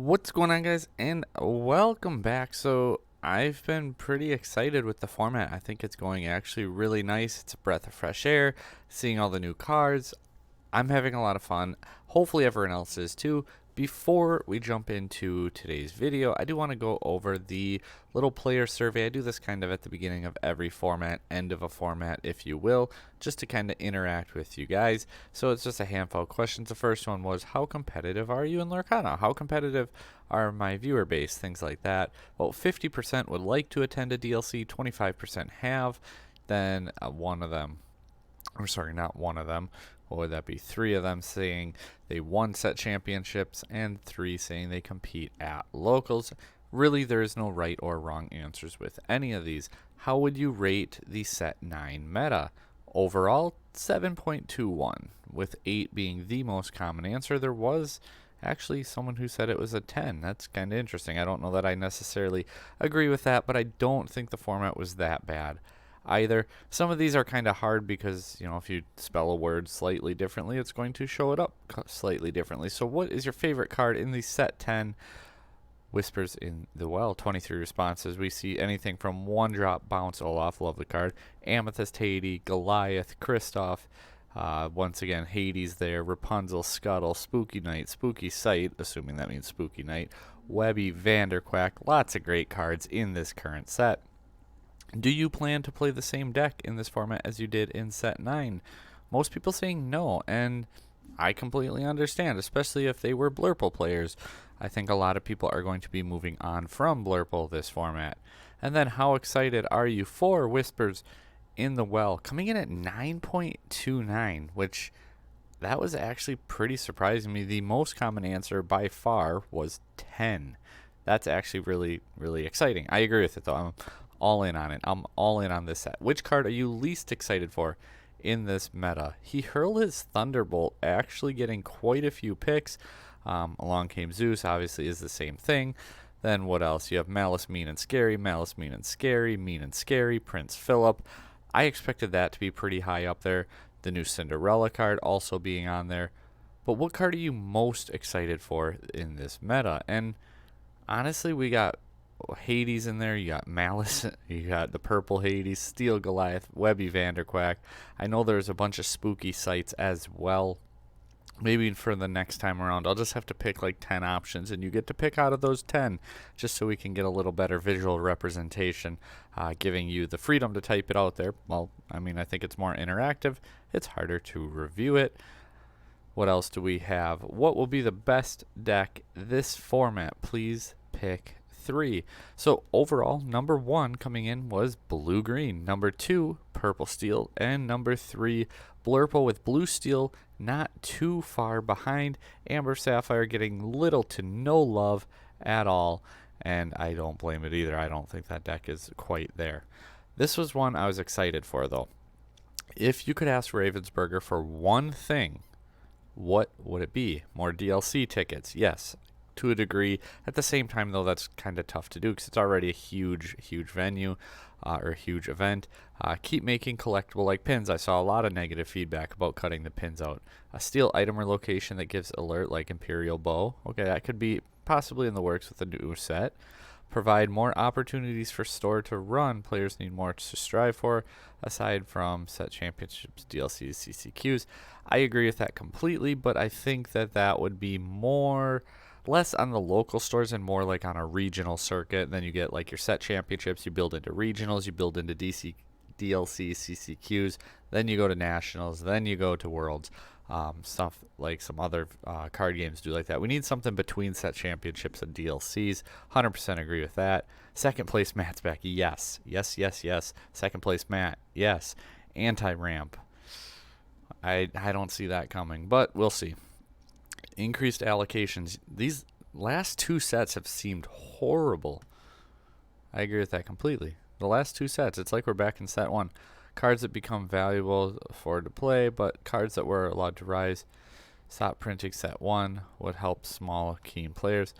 What's going on, guys, and welcome back. So I've been pretty excited with the format. I think it's going actually really nice. It's a breath of fresh air, seeing all the new cards. I'm having a lot of fun. Hopefully everyone else is too. Before we jump into today's video, I do want to go over the little player survey. I do this kind of at the beginning of every format, end of a format, if you will, just to kind of interact with you guys. So it's just a handful of questions. The first one was, how competitive are you in Lorcana? How competitive are my viewer base? Things like that. Well, 50% would like to attend a DLC, 25% have. Then one of them, I'm sorry, not one of them. What would that be? 3 of them saying they won set championships, and 3 saying they compete at locals. Really, there is no right or wrong answers with any of these. How would you rate the set 9 meta? Overall, 7.21, with 8 being the most common answer. There was actually someone who said it was a 10. That's kind of interesting. I don't know that I necessarily agree with that, but I don't think the format was that bad either. Some of these are kind of hard because, you know, if you spell a word slightly differently, it's going to show it up slightly differently. So what is your favorite card in the set 10? Whispers in the Well, 23 responses. We see anything from 1-drop Bounce Olaf, love the card, Amethyst Haiti, Goliath, Kristoff, once again Hades there, Rapunzel, Scuttle, Spooky Knight, Spooky Sight, assuming that means Spooky Knight, Webby, Vanderquack. Lots of great cards in this current set. Do you plan to play the same deck in this format as you did in set 9? Most people saying no, and I completely understand, especially if they were Blurple players. I think a lot of people are going to be moving on from Blurple this format. And then how excited are you for Whispers in the Well? Coming in at 9.29, which that was actually pretty surprising me. The most common answer by far was 10. That's actually really, really exciting. I agree with it, though. I'm all in on it. I'm all in on this set. Which card are you least excited for in this meta? He hurled his Thunderbolt, actually getting quite a few picks. Along came Zeus, obviously is the same thing. Then what else? You have Malice, Mean and Scary, Malice, Mean and Scary, Mean and Scary, Prince Philip. I expected that to be pretty high up there. The new Cinderella card also being on there. But what card are you most excited for in this meta? And honestly, we got Hades in there, you got Malice, you got the purple Hades, Steel Goliath, Webby Vanderquack. I know there's a bunch of spooky sites as well. Maybe for the next time around, I'll just have to pick like 10 options, and you get to pick out of those 10 just so we can get a little better visual representation, giving you the freedom to type it out there. Well, I mean, I think it's more interactive. It's harder to review it. What else do we have? What will be the best deck this format? Please pick 3. So overall, number 1 coming in was Blue Green, number 2 Purple Steel, and number 3 Blurple with Blue Steel not too far behind. Amber Sapphire getting little to no love at all, and I don't blame it either. I don't think that deck is quite there. This was one I was excited for, though. If you could ask Ravensburger for one thing, what would it be? More DLC tickets? Yes, to a degree. At the same time, though, that's kind of tough to do because it's already a huge venue or a huge event. Keep making collectible like pins. I saw a lot of negative feedback about cutting the pins out. A steel item relocation that gives alert like Imperial Bow. Okay, that could be possibly in the works with the new set. Provide more opportunities for store to run. Players need more to strive for, aside from set championships, DLCs, CCQs. I agree with that completely, but I think that would be less on the local stores and more like on a regional circuit. Then you get like your set championships, you build into regionals, you build into DLCs, CCQs, then you go to nationals, then you go to worlds. Stuff like some other card games do like that. We need something between set championships and DLCs. 100% agree with that. Second place Matt's back. Yes. Second place Matt. Yes. Anti-ramp. I don't see that coming, but we'll see. Increased allocations. These last 2 sets have seemed horrible. I agree with that completely. The last 2 sets, it's like we're back in set 1. Cards that become valuable for to play, but cards that were allowed to rise. Stop printing set 1 would help small, keen players.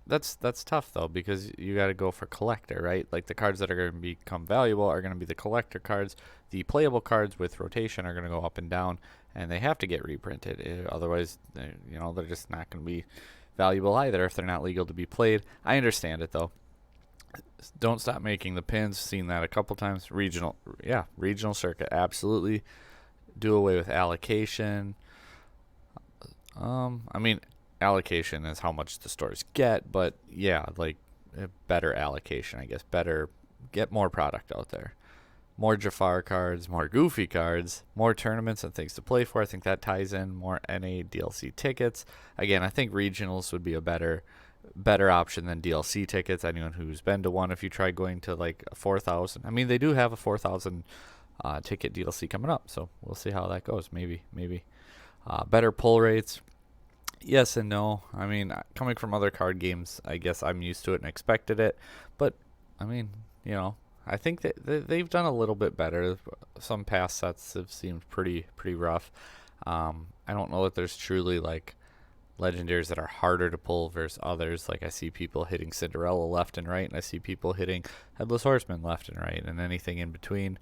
That's tough though, because you got to go for collector, right? Like the cards that are going to become valuable are going to be the collector cards. The playable cards with rotation are going to go up and down, and they have to get reprinted. Otherwise, they're just not going to be valuable either if they're not legal to be played. I understand it though. Don't stop making the pins. Seen that a couple times. Regional circuit, absolutely. Do away with allocation. Allocation is how much the stores get, but yeah, like better allocation, I guess. Better, get more product out there. More Jafar cards, more Goofy cards, more tournaments and things to play for. I think that ties in. More NA DLC tickets. Again, I think regionals would be a better option than DLC tickets. Anyone who's been to one, if you try going to like a 4,000, they do have a 4,000 ticket DLC coming up, so we'll see how that goes. Maybe better pull rates. Yes and no. Coming from other card games, I guess I'm used to it and expected it, but I think that they've done a little bit better. Some past sets have seemed pretty rough. I don't know that there's truly like legendaries that are harder to pull versus others. Like I see people hitting Cinderella left and right, and I see people hitting Headless Horseman left and right, and anything in between.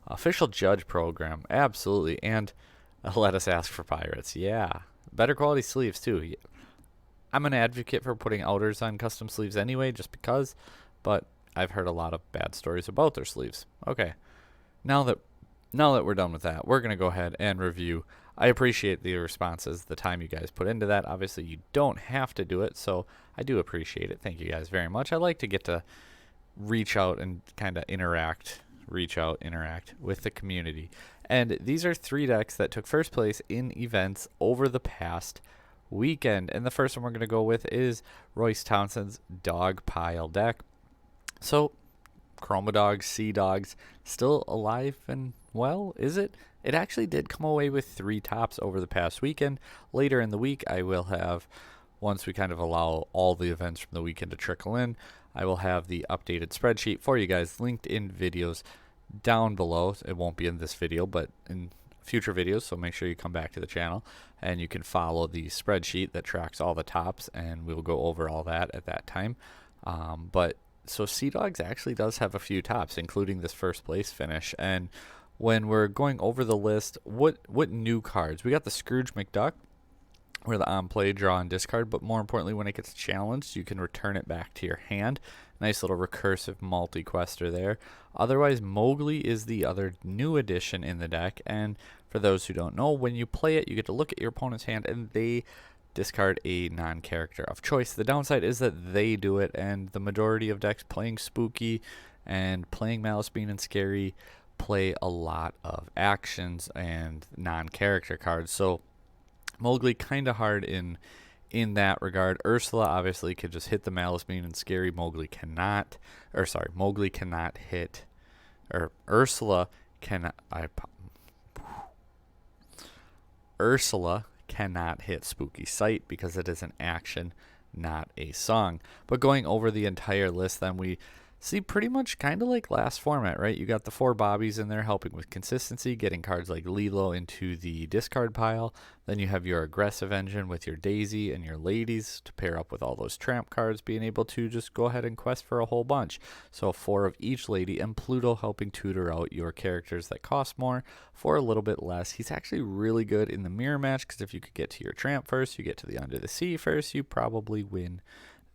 Official Judge program, absolutely, and let us ask for pirates. Yeah, better quality sleeves too. I'm an advocate for putting outers on custom sleeves anyway, just because, but I've heard a lot of bad stories about their sleeves. Okay, now that we're done with that, we're gonna go ahead and review. I appreciate the responses, the time you guys put into that. Obviously, you don't have to do it, so I do appreciate it. Thank you guys very much. I like to get to reach out and kind of interact with the community. And these are 3 decks that took first place in events over the past weekend. And the first one we're going to go with is Royce Townsend's Dog Pile deck. So, Chroma Dogs, Sea Dogs, still alive and well, is it? It actually did come away with 3 tops over the past weekend. Later in the week, I will have, once we kind of allow all the events from the weekend to trickle in, I will have the updated spreadsheet for you guys linked in videos down below. It won't be in this video, but in future videos, so make sure you come back to the channel and you can follow the spreadsheet that tracks all the tops, and we'll go over all that at that time. So Sea Dogs actually does have a few tops, including this first place finish. And when we're going over the list, what new cards? We got the Scrooge McDuck, where the on-play, draw, and discard, but more importantly, when it gets challenged, you can return it back to your hand. Nice little recursive multi-quester there. Otherwise, Mowgli is the other new addition in the deck, and for those who don't know, when you play it, you get to look at your opponent's hand, and they discard a non-character of choice. The downside is that they do it, and the majority of decks playing Spooky and playing Malice Bean and Scary play a lot of actions and non-character cards, so Mowgli kind of hard in that regard. Ursula obviously could just hit the Malice Bean and Scary. Mowgli cannot hit, or Ursula cannot hit Spooky Sight because it is an action, not a song. But going over the entire list, then we see pretty much kind of like last format, right? You got the 4 Bobbies in there helping with consistency, getting cards like Lilo into the discard pile. Then you have your aggressive engine with your Daisy and your ladies to pair up with all those tramp cards, being able to just go ahead and quest for a whole bunch. So 4 of each lady, and Pluto helping tutor out your characters that cost more for a little bit less. He's actually really good in the mirror match, because if you could get to your tramp first, you get to the Under the Sea first, you probably win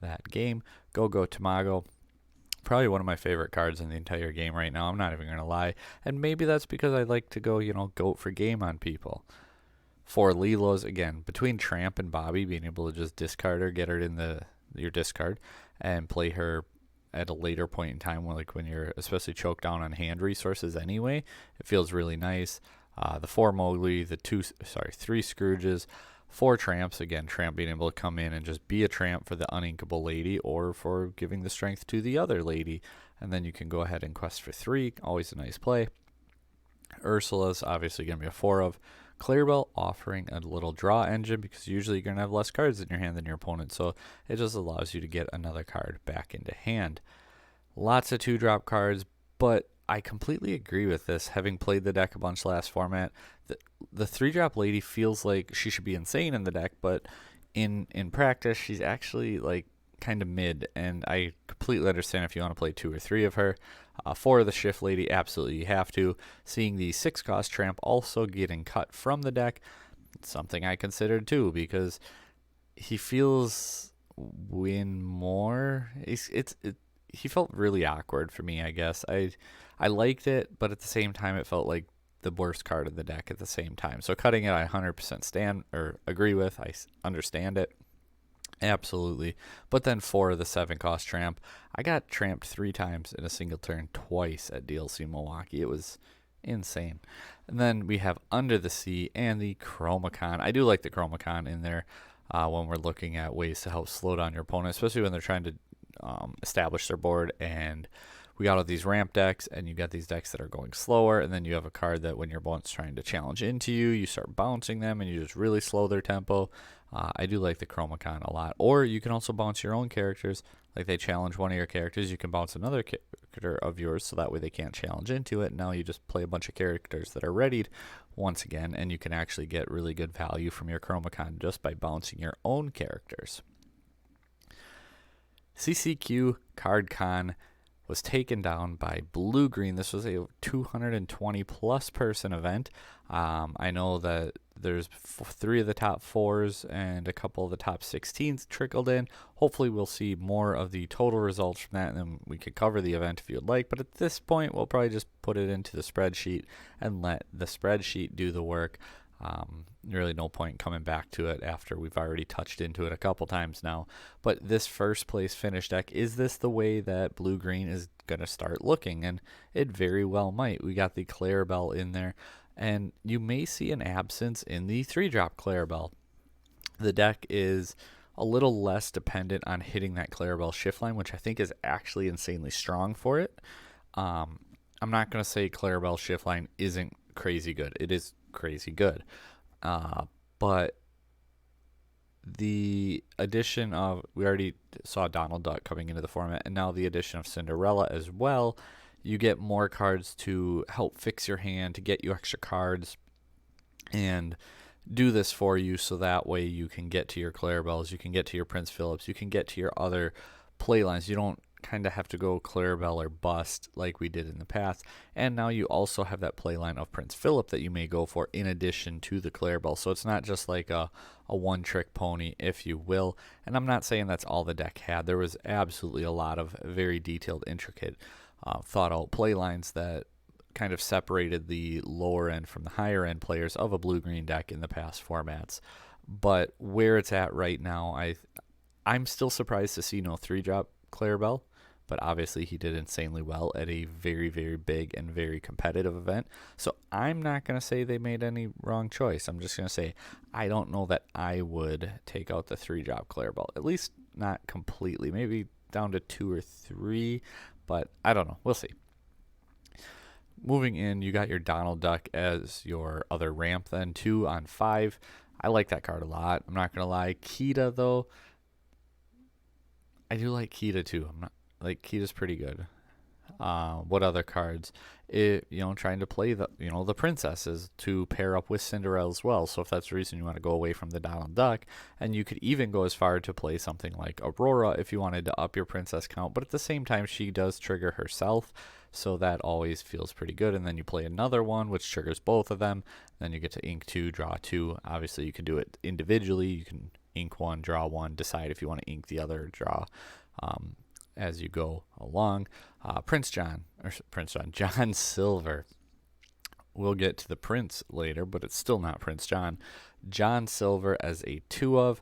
that game. Go Tamago. Probably one of my favorite cards in the entire game right now. I'm not even going to lie. And maybe that's because I like to go, goat for game on people. 4 Lilos, again, between Tramp and Bobby, being able to just discard her, get her in your discard, and play her at a later point in time, when you're especially choked down on hand resources anyway. It feels really nice. The 4 Mowgli, 3 Scrooges, 4 Tramps, again, Tramp being able to come in and just be a Tramp for the uninkable lady, or for giving the strength to the other lady, and then you can go ahead and quest for 3, always a nice play. Ursula's obviously going to be a 4 of. Clarabelle offering a little draw engine, because usually you're going to have less cards in your hand than your opponent, so it just allows you to get another card back into hand. Lots of 2-drop cards, but I completely agree with this, having played the deck a bunch last format. The 3-drop lady feels like she should be insane in the deck, but in practice, she's actually kind of mid, and I completely understand if you want to play 2 or 3 of her. 4 of the Shift Lady, absolutely you have to. Seeing the 6-cost Tramp also getting cut from the deck, something I considered too, because he feels win more. He felt really awkward for me, I guess. I liked it, but at the same time it felt like the worst card of the deck at the same time. So cutting it I 100% stand or agree with. I understand it. Absolutely. But then 4 of the 7-cost Tramp. I got tramped 3 times in a single turn, twice at DLC Milwaukee. It was insane. And then we have Under the Sea and the Chromacon. I do like the Chromacon in there when we're looking at ways to help slow down your opponent, especially when they're trying to establish their board. And we got all these ramp decks, and you got these decks that are going slower, and then you have a card that when your opponent's trying to challenge into you, you start bouncing them, and you just really slow their tempo. I do like the Chromacon a lot. Or you can also bounce your own characters. Like they challenge one of your characters, you can bounce another character of yours, so that way they can't challenge into it. Now you just play a bunch of characters that are readied once again, and you can actually get really good value from your Chromacon just by bouncing your own characters. CCQ Card Con was taken down by Blue Green. This was a 220 plus person event. I know that there's 3 of the top 4s and a couple of the top 16s trickled in. Hopefully we'll see more of the total results from that, and then we could cover the event if you'd like. But at this point, we'll probably just put it into the spreadsheet and let the spreadsheet do the work. Really no point coming back to it after we've already touched into it a couple times now. But this first place finish deck, is this the way that Blue Green is going to start looking? And it very well might. We got the Clarabelle in there, and you may see an absence in the 3-drop Clarabelle. The deck is a little less dependent on hitting that Clarabelle shift line, which I think is actually insanely strong for it. I'm not going to say Clarabelle shift line isn't crazy good. It is crazy good. But the addition of, we already saw Donald Duck coming into the format, and now the addition of Cinderella as well, you get more cards to help fix your hand, to get you extra cards, and do this for you, so that way you can get to your Clarabelles, you can get to your Prince Phillips, you can get to your other play lines. You don't kind of have to go Clarabelle or bust like we did in the past. And now you also have that playline of Prince Philip that you may go for in addition to the Clarabelle. So it's not just like a one-trick pony, if you will. And I'm not saying that's all the deck had. There was absolutely a lot of very detailed, intricate, thought-out playlines that kind of separated the lower end from the higher end players of a blue-green deck in the past formats. But where it's at right now, I'm still surprised to see no 3-drop Clarabelle. But obviously he did insanely well at a very, very big and very competitive event. So I'm not going to say they made any wrong choice. I'm just going to say I don't know that I would take out the 3-drop Clarabelle. At least not completely. Maybe down to 2 or 3. But I don't know. We'll see. Moving in, you got your Donald Duck as your other ramp then, 2 on 5. I like that card a lot. I'm not going to lie. Kita, though, I do like Kita too. Kita's pretty good. What other cards? Trying to play the princesses to pair up with Cinderella as well. So if that's the reason you want to go away from the Donald Duck, and you could even go as far to play something like Aurora if you wanted to up your princess count. But at the same time, she does trigger herself, so that always feels pretty good. And then you play another one which triggers both of them. Then you get to ink 2, draw 2. Obviously, you can do it individually. You can ink 1, draw 1, decide if you want to ink the other, draw. As you go along. John Silver. We'll get to the Prince later, but it's still not Prince John. John Silver as a 2 of.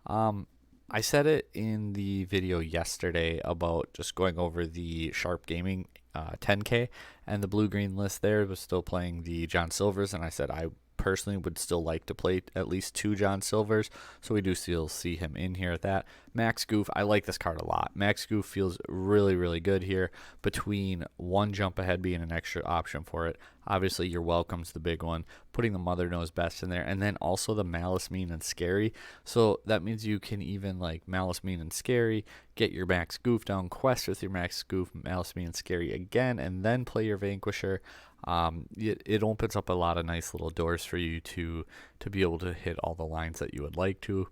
I said it in the video yesterday about just going over the Sharp Gaming 10K, and the blue-green list there was still playing the John Silvers, and I said I personally would still like to play at least 2 John Silvers, so we do still see him in here at that. Max Goof, I like this card a lot. Max Goof feels really, really good here, between 1 jump ahead being an extra option for it. Obviously, your Welcome's the big one, putting the Mother Knows Best in there, and then also the Malice, Mean, and Scary. So that means you can even like Malice, Mean, and Scary, get your Max Goof down, quest with your Max Goof, Malice, Mean, and Scary again, and then play your Vanquisher. It opens up a lot of nice little doors for you to be able to hit all the lines that you would like to.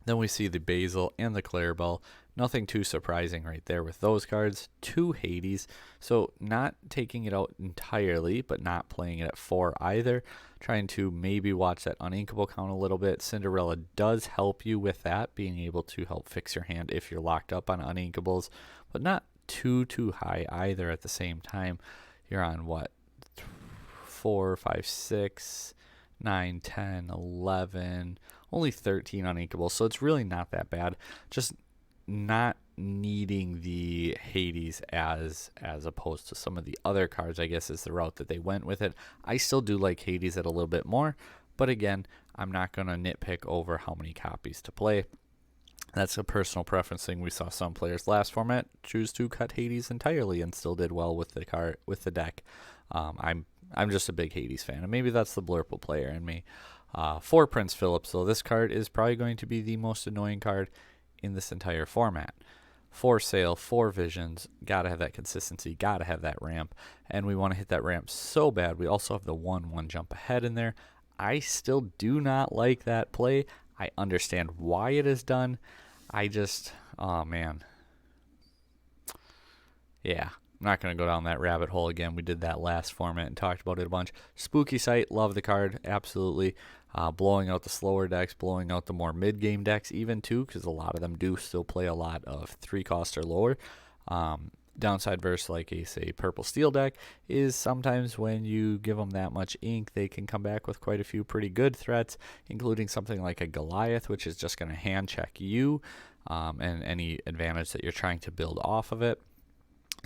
Then we see the Basil and the Clarabelle. Nothing too surprising right there with those cards. 2 Hades, so not taking it out entirely, but not playing it at 4 either. Trying to maybe watch that uninkable count a little bit. Cinderella does help you with that, being able to help fix your hand if you're locked up on uninkables, but not too high either at the same time. You're on what? 4, 5, 6, 9, 10, 11, only 13 uninkables, so it's really not that bad. Just not needing the Hades as opposed to some of the other cards, I guess, is the route that they went with it. I still do like Hades at a little bit more, but again, I'm not going to nitpick over how many copies to play. That's a personal preference thing. We saw some players last format choose to cut Hades entirely and still did well with the deck. I'm just a big Hades fan, and maybe that's the Blurple player in me. For Prince Philip, so this card is probably going to be the most annoying card in this entire format. 4 Sail, 4 Visions, gotta have that consistency, gotta have that ramp, and we want to hit that ramp so bad. We also have the 1/1 jump ahead in there. I still do not like that play. I understand why it is done. I just, oh man. Yeah, I'm not going to go down that rabbit hole again. We did that last format and talked about it a bunch. Spooky Sight, love the card, absolutely. Blowing out the slower decks, blowing out the more mid-game decks even too, because a lot of them do still play a lot of 3 cost or lower. Downside versus like a, say, purple steel deck is sometimes when you give them that much ink, they can come back with quite a few pretty good threats, including something like a Goliath, which is just going to hand check you and any advantage that you're trying to build off of it.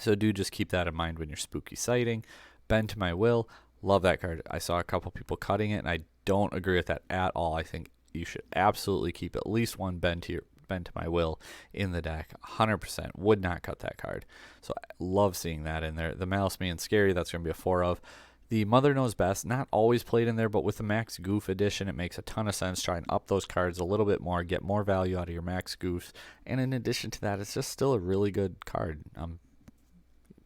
So do just keep that in mind when you're spooky sighting. Bend to My Will, love that card. I saw a couple people cutting it, and I don't agree with that at all. I think you should absolutely keep at least one Bend to My Will in the deck. 100% would not cut that card. So I love seeing that in there. The Malice Me and Scary, that's going to be a 4 of. The Mother Knows Best, not always played in there, but with the Max Goof edition, it makes a ton of sense. Try and up those cards a little bit more, get more value out of your Max Goofs. And in addition to that, it's just still a really good card. I'm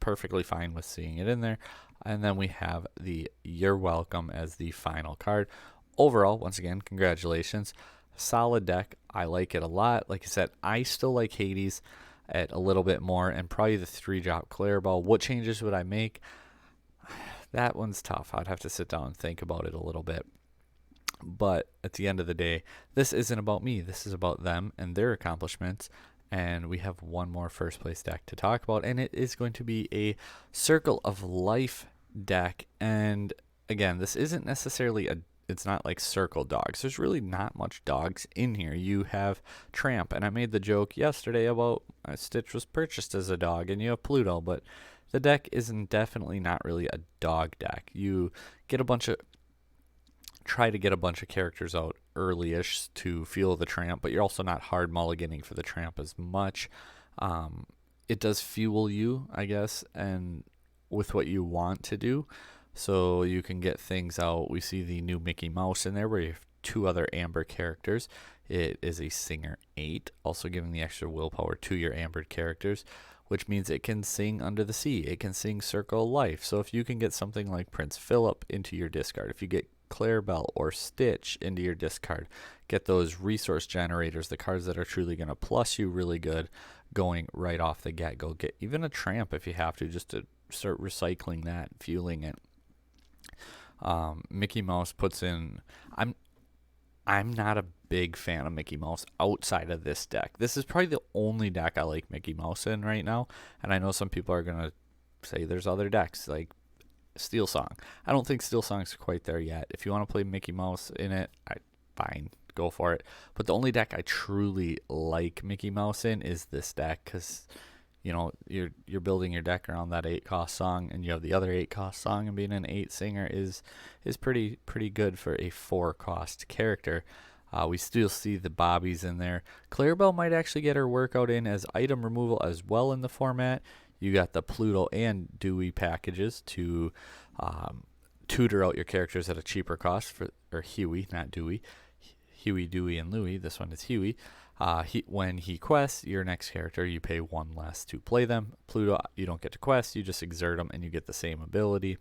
perfectly fine with seeing it in there. And then we have the You're Welcome as the final card. Overall, once again, congratulations. Solid deck. I like it a lot. Like I said, I still like Hades at a little bit more, and probably the 3-drop Clarabelle. What changes would I make? That one's tough. I'd have to sit down and think about it a little bit. But at the end of the day, this isn't about me. This is about them and their accomplishments. And we have one more first place deck to talk about, and it is going to be a Circle of Life deck. And again, this isn't necessarily it's not like circle dogs. There's really not much dogs in here. You have Tramp, and I made the joke yesterday about Stitch was purchased as a dog, and you have Pluto, but the deck isn't definitely not really a dog deck. You get try to get a bunch of characters out early-ish to fuel the Tramp, but you're also not hard mulliganing for the Tramp as much. It does fuel you, I guess, and with what you want to do, so you can get things out. We see the new Mickey Mouse in there where you have 2 other Amber characters. It is a Singer 8, also giving the extra willpower to your Ambered characters, which means it can sing Under the Sea. It can sing Circle of Life. So if you can get something like Prince Philip into your discard, if you get Clarabelle or Stitch into your discard, get those resource generators, the cards that are truly going to plus you really good going right off the get-go. Get even a Tramp if you have to, just to start recycling that, fueling it. Mickey Mouse puts in... I'm not a big fan of Mickey Mouse outside of this deck. This is probably the only deck I like Mickey Mouse in right now, and I know some people are going to say there's other decks like Steel Song. I don't think Steel Song's quite there yet. If you want to play Mickey Mouse in it, fine, go for it. But the only deck I truly like Mickey Mouse in is this deck, because you're building your deck around that 8-cost song, and you have the other 8-cost song, and being an 8 singer is pretty good for a 4-cost character. We still see the Bobbies in there. Clarabelle might actually get her workout in as item removal as well in the format. You got the Pluto and Dewey packages to tutor out your characters at a cheaper cost, or Huey, not Dewey. Huey, Dewey, and Louie. This one is Huey. When he quests your next character, you pay 1 less to play them. Pluto, you don't get to quest, you just exert them and you get the same ability.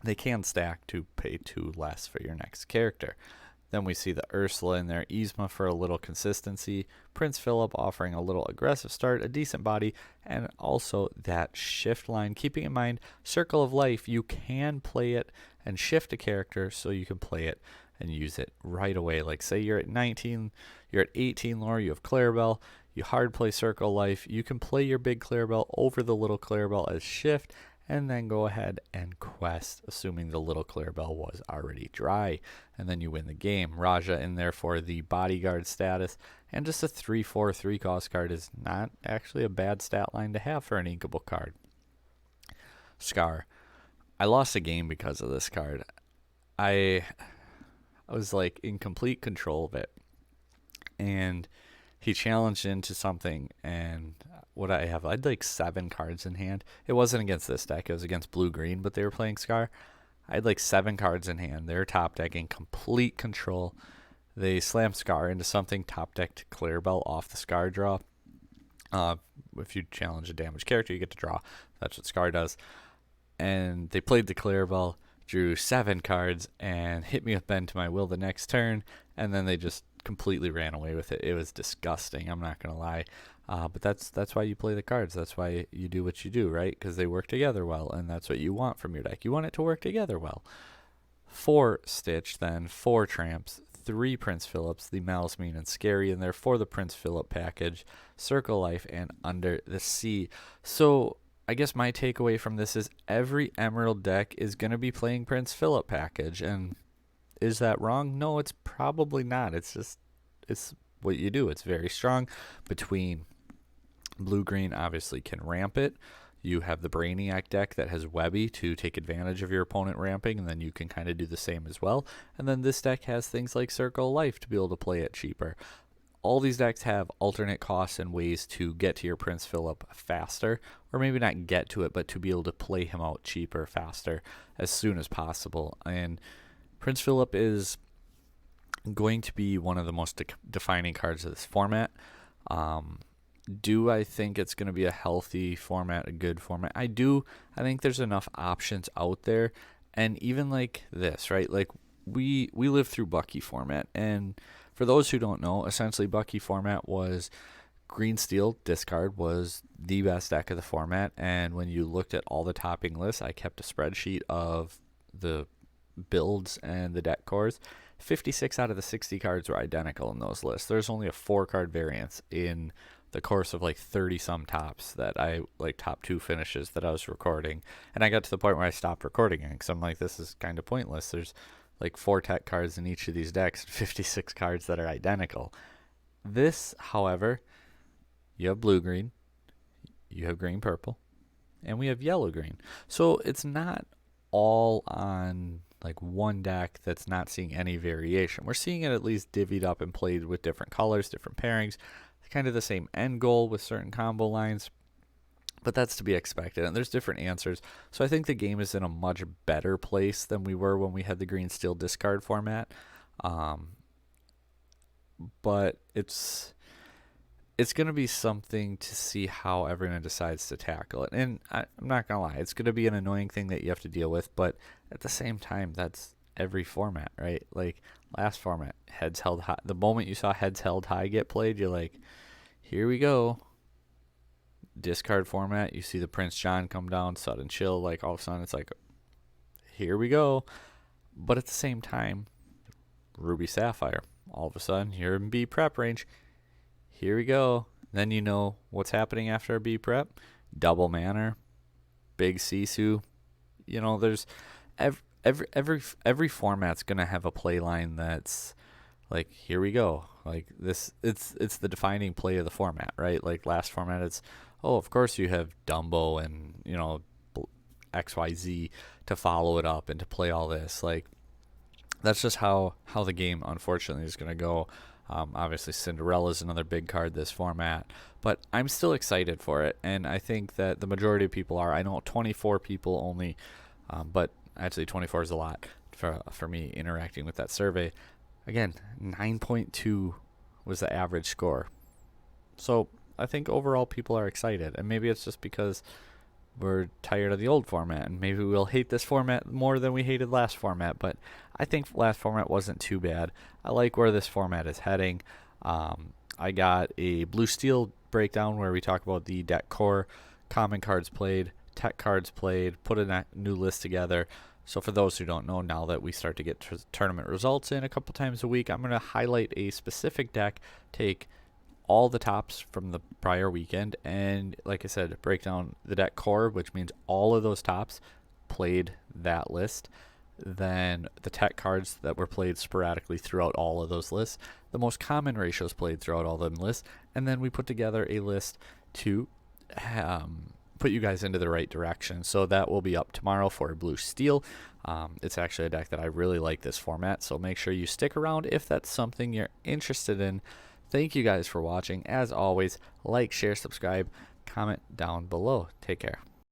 They can stack to pay 2 less for your next character. Then we see the Ursula in there, Yzma for a little consistency, Prince Philip offering a little aggressive start, a decent body, and also that shift line. Keeping in mind, Circle of Life, you can play it and shift a character so you can play it and use it right away. Like say you're at 19, you're at 18 lore, you have Clarabelle, you hard play Circle of Life, you can play your big Clarabelle over the little Clarabelle as shift, and then go ahead and quest, assuming the little Clarabelle was already dry, and then you win the game. Raja in there for the bodyguard status, and just a 3/4 3-cost card is not actually a bad stat line to have for an inkable card. Scar. I lost a game because of this card. I was like in complete control of it, and he challenged into something, and what I have, I had like 7 cards in hand. It wasn't against this deck, it was against blue-green, but they were playing Scar. I had like 7 cards in hand. They were top decking, complete control. They slammed Scar into something, top decked Clarabelle off the Scar draw. If you challenge a damaged character, you get to draw. That's what Scar does. And they played the Clarabelle, drew 7 cards, and hit me with Bend to My Will the next turn, and then they just completely ran away with it. It was disgusting, I'm not going to lie. But that's why you play the cards. That's why you do what you do, right? Because they work together well, and that's what you want from your deck. You want it to work together well. 4 Stitch, then 4 Tramps, 3 Prince Philips, the Malice Mean and Scary in there for the Prince Philip package, Circle Life, and Under the Sea. So I guess my takeaway from this is every Emerald deck is going to be playing Prince Philip package, and is that wrong? No, it's probably not. It's what you do. It's very strong. Between blue-green obviously can ramp it. You have the Brainiac deck that has Webby to take advantage of your opponent ramping, and then you can kind of do the same as well. And then this deck has things like Circle of Life to be able to play it cheaper. All these decks have alternate costs and ways to get to your Prince Philip faster, or maybe not get to it, but to be able to play him out cheaper, faster, as soon as possible. And Prince Philip is going to be one of the most defining cards of this format. Do I think it's going to be a healthy format, a good format? I do. I think there's enough options out there, and even like this, right? Like we lived through Bucky format, and for those who don't know, essentially Bucky format was green steel discard was the best deck of the format, and when you looked at all the topping lists, I kept a spreadsheet of the builds and the deck cores. 56 out of the 60 cards were identical in those lists. There's only a 4-card variance in the course of like 30 some tops that I like, top 2 finishes that I was recording, and I got to the point where I stopped recording it because I'm like, this is kind of pointless. There's like 4 tech cards in each of these decks, 56 cards that are identical. This, however, you have blue green, you have green purple, and we have yellow green. So it's not all on like one deck that's not seeing any variation. We're seeing it at least divvied up and played with different colors, different pairings, kind of the same end goal with certain combo lines, but that's to be expected, and there's different answers. So I think the game is in a much better place than we were when we had the green steel discard format, but it's going to be something to see how everyone decides to tackle it. And I'm not going to lie, it's going to be an annoying thing that you have to deal with, but at the same time, that's every format, right? Like last format, heads held high. The moment you saw heads held high get played, you're like, here we go. Discard format, you see the Prince John come down, sudden chill, like all of a sudden it's like, here we go. But at the same time, Ruby Sapphire, all of a sudden you're in B prep range. Here we go. Then you know what's happening after a B prep. Double Manor, Big Sisu. You know, there's every format's gonna have a play line that's like, here we go. Like this, it's the defining play of the format, right? Like last format, it's, oh, of course you have Dumbo and, you know, XYZ to follow it up and to play all this. Like that's just how the game unfortunately is going to go. Obviously Cinderella is another big card this format, but I'm still excited for it, and I think that the majority of people are. I know 24 people only, but actually 24 is a lot for me interacting with that survey. Again, 9.2 was the average score. So I think overall people are excited, and maybe it's just because we're tired of the old format, and maybe we'll hate this format more than we hated last format. But I think last format wasn't too bad. I like where this format is heading. I got a blue steel breakdown where we talk about the deck core, common cards played, tech cards played, put a new list together. So for those who don't know, now that we start to get tournament results in a couple times a week, I'm going to highlight a specific deck, take all the tops from the prior weekend, and like I said, break down the deck core, which means all of those tops played that list. Then the tech cards that were played sporadically throughout all of those lists, the most common ratios played throughout all them lists, and then we put together a list to put you guys into the right direction. So that will be up tomorrow for Blue Steel. It's actually a deck that I really like this format, so make sure you stick around if that's something you're interested in. Thank you guys for watching. As always, like, share, subscribe, comment down below. Take care.